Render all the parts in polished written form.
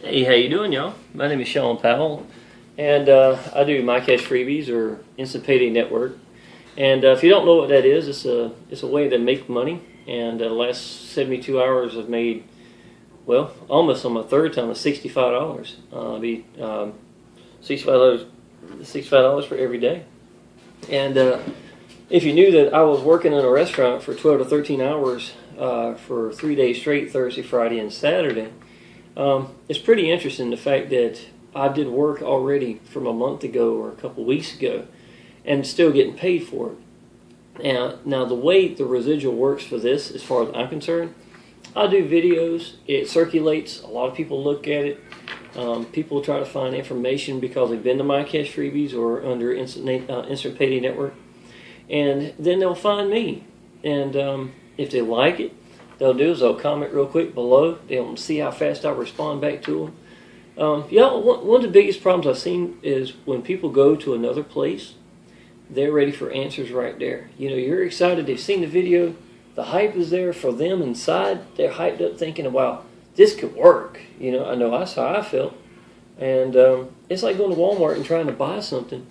Hey, how you doing, y'all? My name is Shawn Powell, and I do My Cash Freebies or Instant Payday Network. And if you don't know what that is, it's a way to make money. And the last 72 hours I've made, well, almost on my third time, $65. Be $65 for every day. And if you knew that I was working in a restaurant for 12 to 13 hours for 3 days straight, Thursday, Friday, and Saturday. It's pretty interesting the fact that I did work already from a month ago or a couple weeks ago and still getting paid for it. Now the way the residual works for this, as far as I'm concerned, I do videos, it circulates, a lot of people look at it, people try to find information because they've been to My Cash Freebies or under Instant Payday Network, and then they'll find me, and if they like it, they'll do is they'll comment real quick below. They'll see how fast I respond back to them. One of the biggest problems I've seen is when people go to another place, they're ready for answers right there. You know, you're excited. They've seen the video. The hype is there for them inside. They're hyped up thinking, wow, this could work. You know that's how I felt. And it's like going to Walmart and trying to buy something,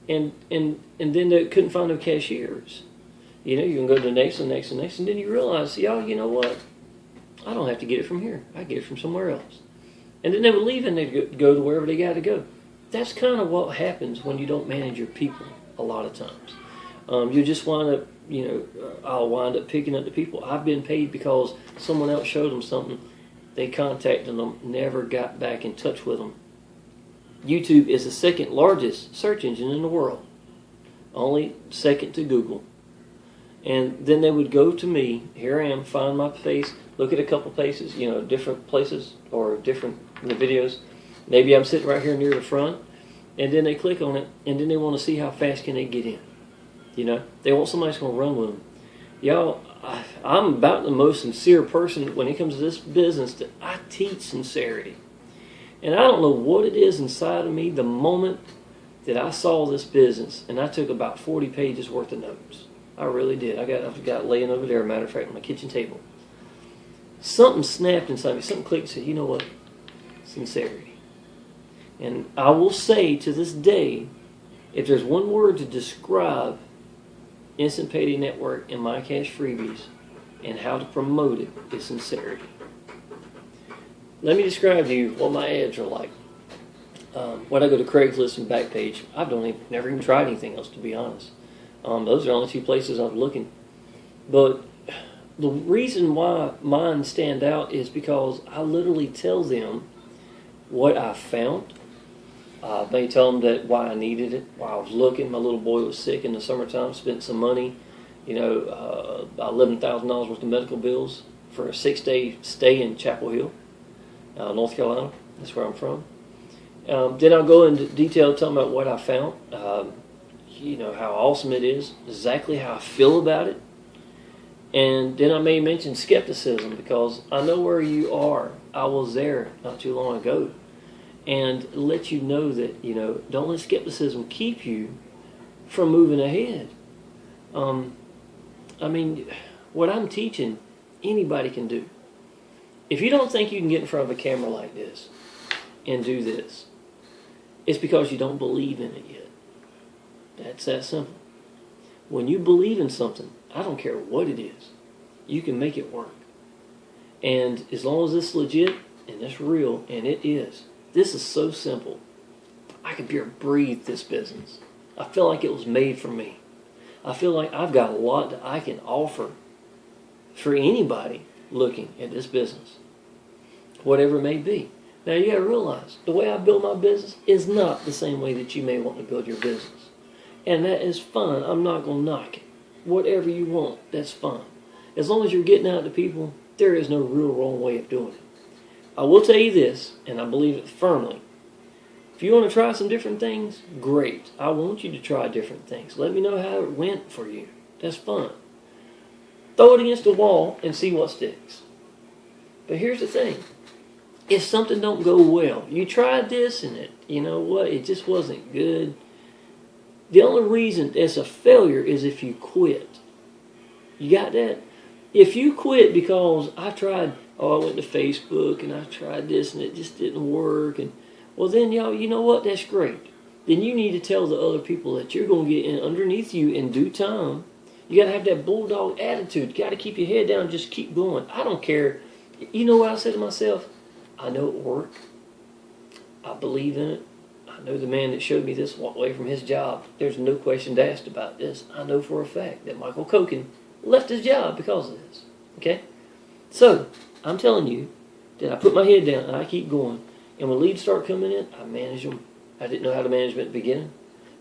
and then they couldn't find no cashiers. You know, you can go to the next and next and next, and then you realize, y'all, you know what? I don't have to get it from here. I get it from somewhere else. And then they would leave and they'd go to wherever they got to go. That's kind of what happens when you don't manage your people a lot of times. You just wind up, I'll wind up picking up the people. I've been paid because someone else showed them something. They contacted them, never got back in touch with them. YouTube is the second largest search engine in the world, only second to Google. And then they would go to me, here I am, find my face, look at a couple places, different places or different videos. Maybe I'm sitting right here near the front, and then they click on it, and then they want to see how fast can they get in. They want somebody that's going to run with them. Y'all, I'm about the most sincere person when it comes to this business. That I teach sincerity. And I don't know what it is inside of me the moment that I saw this business, and I took about 40 pages worth of notes. I really did. I've got laying over there, matter of fact, on my kitchen table. Something snapped inside me. Something clicked and said, you know what? Sincerity. And I will say to this day, if there's one word to describe Instant Payday Network and My Cash Freebies and how to promote it, it's sincerity. Let me describe to you what my ads are like. When I go to Craigslist and Backpage, never even tried anything else, to be honest. Those are the only two places I'm looking. But the reason why mine stand out is because I literally tell them what I found. I may tell them that why I needed it, why I was looking. My little boy was sick in the summertime, spent some money, about $11,000 worth of medical bills for a 6-day stay in Chapel Hill, North Carolina. That's where I'm from. Then I'll go into detail, tell them about what I found. How awesome it is, exactly how I feel about it. And then I may mention skepticism because I know where you are. I was there not too long ago. And let you know that, don't let skepticism keep you from moving ahead. What I'm teaching, anybody can do. If you don't think you can get in front of a camera like this and do this, it's because you don't believe in it yet. That's that simple. When you believe in something, I don't care what it is, you can make it work. And as long as it's legit and it's real, and it is, this is so simple. I could breathe this business. I feel like it was made for me. I feel like I've got a lot that I can offer for anybody looking at this business, whatever it may be. Now you got to realize, the way I build my business is not the same way that you may want to build your business. And that is fine. I'm not going to knock it. Whatever you want, that's fine. As long as you're getting out to people, there is no real wrong way of doing it. I will tell you this, and I believe it firmly. If you want to try some different things, great. I want you to try different things. Let me know how it went for you. That's fun. Throw it against the wall and see what sticks. But here's the thing. If something don't go well, you tried this and it just wasn't good. The only reason it's a failure is if you quit. You got that? If you quit because I tried oh, I went to Facebook and I tried this and it just didn't work. And well, then y'all, you know what? That's great. Then you need to tell the other people that you're going to get in underneath you in due time. You got to have that bulldog attitude. You got to keep your head down and just keep going. I don't care. You know what I said to myself? I know it worked. I believe in it. I know the man that showed me this walked away from his job. There's no question asked about this. I know for a fact that Michael Koken left his job because of this. Okay? So, I'm telling you that I put my head down and I keep going. And when leads start coming in, I manage them. I didn't know how to manage them at the beginning,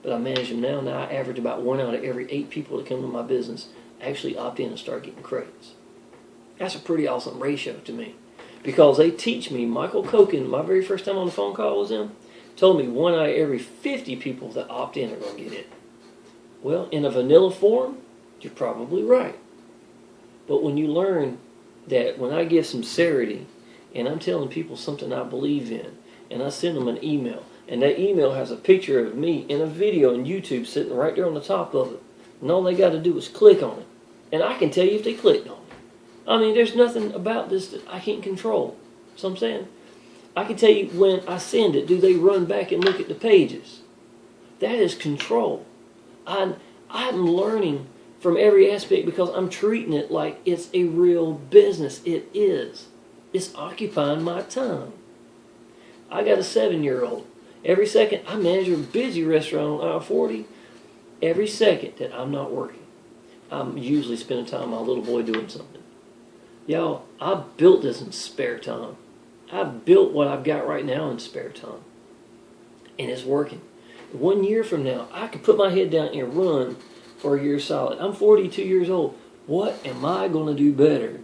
but I manage them now. Now I average about 1 out of every 8 people that come to my business actually opt in and start getting credits. That's a pretty awesome ratio to me. Because they teach me, Michael Koken, my very first time on the phone call with him, told me 1 out of every 50 people that opt in are going to get it. Well, in a vanilla form, you're probably right. But when you learn that when I give sincerity and I'm telling people something I believe in, and I send them an email, and that email has a picture of me in a video on YouTube sitting right there on the top of it, and all they got to do is click on it. And I can tell you if they clicked on it. I mean, there's nothing about this that I can't control. So I'm saying, I can tell you when I send it, do they run back and look at the pages? That is control. I'm learning from every aspect because I'm treating it like it's a real business. It is. It's occupying my time. I got a 7-year-old. Every second, I manage a busy restaurant on I-40. Every second that I'm not working, I'm usually spending time with my little boy doing something. Y'all, I built this in spare time. I built what I've got right now in spare time. And it's working. 1 year from now, I could put my head down and run for a year solid. I'm 42 years old. What am I going to do better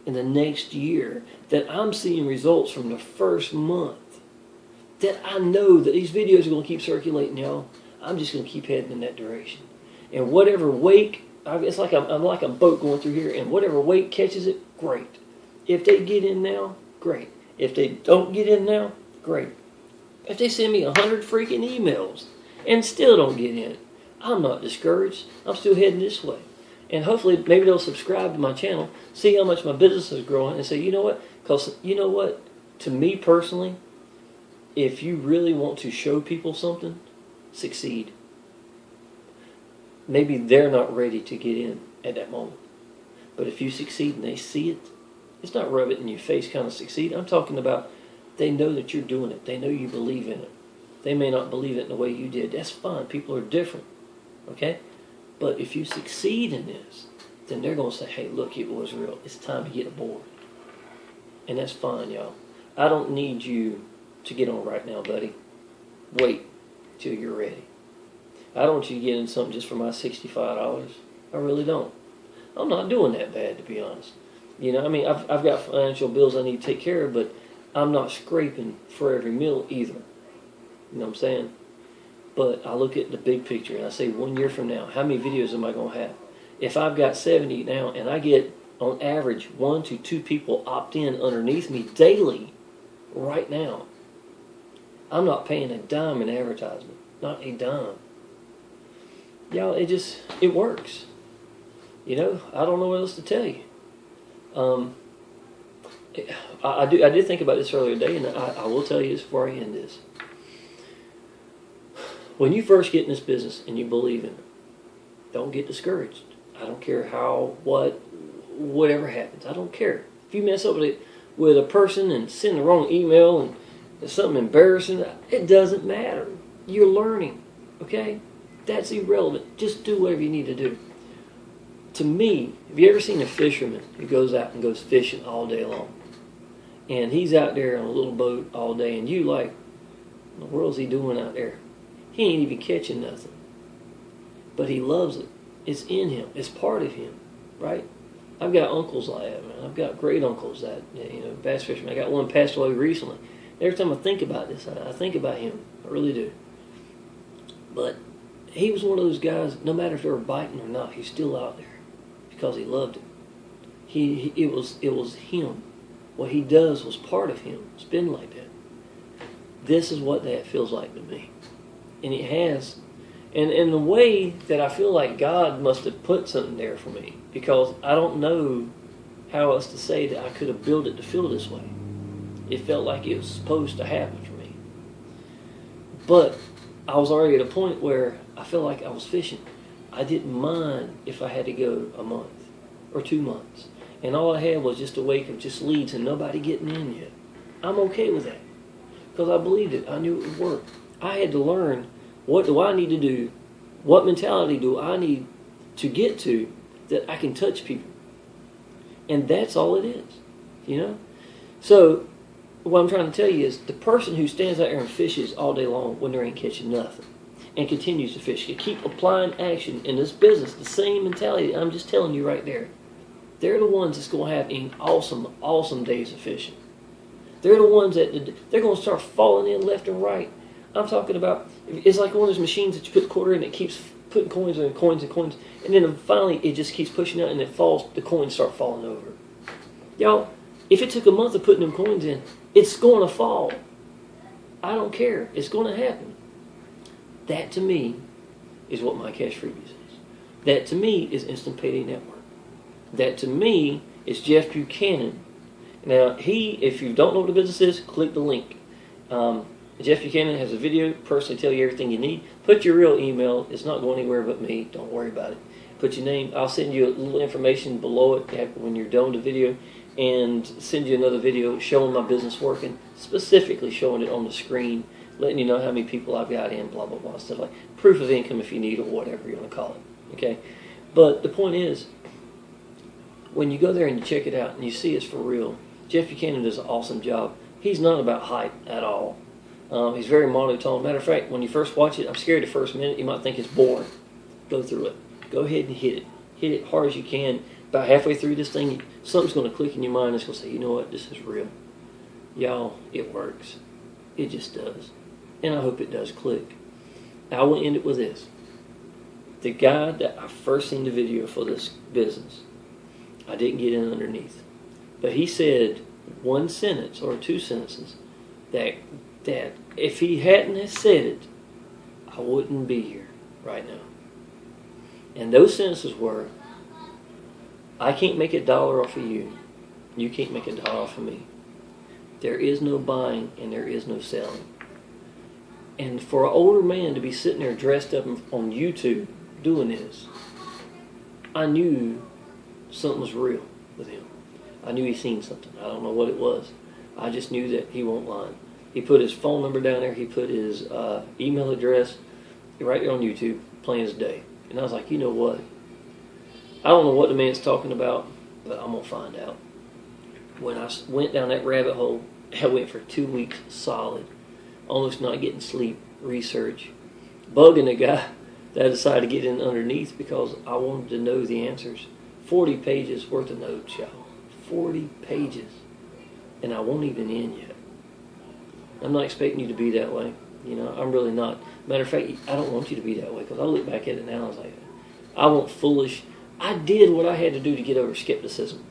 in the next year that I'm seeing results from the first month? That I know that these videos are going to keep circulating, y'all. I'm just going to keep heading in that direction. And whatever wake, it's like I'm like a boat going through here, and whatever wake catches it, great. If they get in now, great. If they don't get in now, great. If they send me 100 freaking emails and still don't get in, I'm not discouraged. I'm still heading this way. And hopefully, maybe they'll subscribe to my channel, see how much my business is growing, and say, you know what? Because, you know what? To me personally, if you really want to show people something, succeed. Maybe they're not ready to get in at that moment. But if you succeed and they see it, it's not rub it in your face kind of succeed. I'm talking about they know that you're doing it. They know you believe in it. They may not believe it in the way you did. That's fine. People are different. Okay? But if you succeed in this, then they're going to say, hey, look, it was real. It's time to get aboard. And that's fine, y'all. I don't need you to get on right now, buddy. Wait till you're ready. I don't want you to get in something just for my $65. I really don't. I'm not doing that bad, to be honest. You know, I mean, I've got financial bills I need to take care of, but I'm not scraping for every meal either. You know what I'm saying? But I look at the big picture and I say 1 year from now, how many videos am I going to have? If I've got 70 now and I get, on average, 1 to 2 people opt in underneath me daily, right now, I'm not paying a dime in advertisement. Not a dime. Y'all, it works. You know, I don't know what else to tell you. I did think about this earlier today, and I will tell you this before I end this. When you first get in this business and you believe in it, don't get discouraged. I don't care how, whatever happens. I don't care. If you mess up with a person and send the wrong email and it's something embarrassing, it doesn't matter. You're learning, okay? That's irrelevant. Just do whatever you need to do. To me, have you ever seen a fisherman who goes out and goes fishing all day long? And he's out there on a little boat all day, and you like, what the world's he doing out there? He ain't even catching nothing. But he loves it. It's in him. It's part of him, right? I've got uncles like that, man. I've got great uncles that, you know, bass fishermen. I got one passed away recently. Every time I think about this, I think about him. I really do. But he was one of those guys, no matter if they were biting or not, he's still out there because he loved it. It was him. What he does was part of him. It's been like that. This is what that feels like to me. And it has. And in the way that I feel like God must have put something there for me, because I don't know how else to say that I could have built it to feel this way. It felt like it was supposed to happen for me. But I was already at a point where I felt like I was fishing. I didn't mind if I had to go a month or 2 months. And all I had was just a wake of just leads and nobody getting in yet. I'm okay with that. Because I believed it. I knew it would work. I had to learn, what do I need to do? What mentality do I need to get to that I can touch people? And that's all it is, you know? So what I'm trying to tell you is the person who stands out there and fishes all day long when they ain't catching nothing and continues to fish, can keep applying action in this business, the same mentality I'm just telling you right there. They're the ones that's going to have awesome, awesome days of fishing. They're the ones that they're going to start falling in left and right. I'm talking about, it's like one of those machines that you put the quarter in, it keeps putting coins and coins and coins, and then finally it just keeps pushing out and it falls, the coins start falling over. Y'all, if it took a month of putting them coins in, it's going to fall. I don't care. It's going to happen. That to me is what my Cash Freebies is. That to me is Instant Payday Network. That to me is Jeff Buchanan. Now, if you don't know what the business is, click the link. Jeff Buchanan has a video, personally tell you everything you need. Put your real email. It's not going anywhere but me. Don't worry about it. Put your name. I'll send you a little information below it when you're done with the video, and send you another video showing my business working, specifically showing it on the screen, letting you know how many people I've got in, blah, blah, blah, stuff like proof of income if you need, or whatever you want to call it. Okay? But the point is, when you go there and you check it out and you see it's for real, Jeff Buchanan does an awesome job. He's not about hype at all. He's very monotone. Matter of fact, when you first watch it, I'm scared the first minute, you might think it's boring. Go through it. Go ahead and hit it. Hit it hard as you can. About halfway through this thing, something's going to click in your mind. It's going to say, you know what, this is real. Y'all, it works. It just does. And I hope it does click. I will end it with this. The guy that I first seen the video for this business, I didn't get in underneath. But he said one sentence or two sentences that if he hadn't have said it, I wouldn't be here right now. And those sentences were, I can't make $1 off of you. You can't make $1 off of me. There is no buying and there is no selling. And for an older man to be sitting there dressed up on YouTube doing this, I knew something was real with him. I knew he seen something. I don't know what it was. I just knew that he won't lie. He put his phone number down there. He put his email address right there on YouTube, plain as day. And I was like, you know what? I don't know what the man's talking about, but I'm going to find out. When I went down that rabbit hole, I went for 2 weeks solid, almost not getting sleep, research, bugging the guy that I decided to get in underneath because I wanted to know the answers. 40 pages worth of notes, y'all. 40 pages. And I won't even in yet. I'm not expecting you to be that way. You know, I'm really not. Matter of fact, I don't want you to be that way, because I look back at it now and I was like, I want foolish. I did what I had to do to get over skepticism.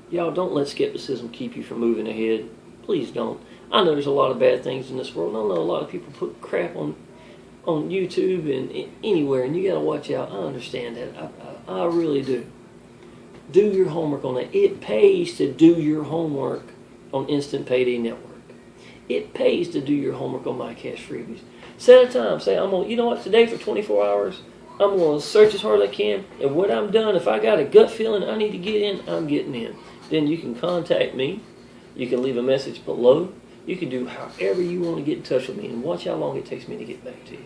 Y'all, don't let skepticism keep you from moving ahead. Please don't. I know there's a lot of bad things in this world. I know a lot of people put crap on YouTube and anywhere, and you got to watch out. I understand that. I really do. Do your homework on that. It pays to do your homework on Instant Payday Network. It pays to do your homework on My Cash Freebies. Set a time. Say, you know what, today for 24 hours, I'm going to search as hard as I can, and when I'm done, if I got a gut feeling I need to get in, I'm getting in. Then you can contact me. You can leave a message below. You can do however you want to get in touch with me, and watch how long it takes me to get back to you.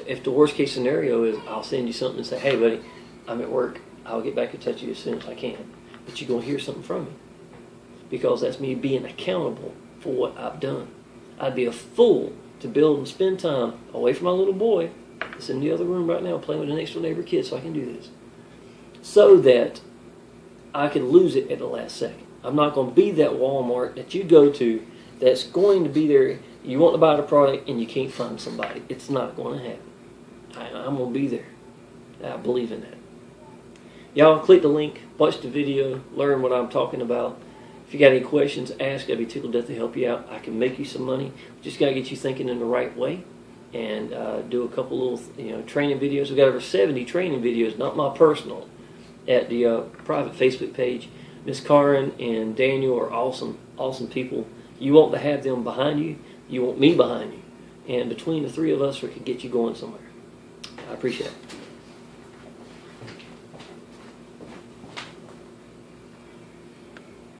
If the worst case scenario is I'll send you something and say, hey, buddy, I'm at work. I'll get back in touch with you as soon as I can. But you're going to hear something from me, because that's me being accountable for what I've done. I'd be a fool to build and spend time away from my little boy that's in the other room right now playing with the next door neighbor kid so I can do this, so that I can lose it at the last second. I'm not going to be that Walmart that you go to that's going to be there. You want to buy the product and you can't find somebody. It's not going to happen. I'm going to be there. I believe in that. Y'all click the link, watch the video, learn what I'm talking about. If you got any questions, ask. I'd be tickled to death to help you out. I can make you some money. Just got to get you thinking in the right way, and do a couple little training videos. We've got over 70 training videos, not my personal, at the private Facebook page. Miss Karen and Daniel are awesome, awesome people. You want to have them behind you. You want me behind you. And between the three of us, we could get you going somewhere. I appreciate it.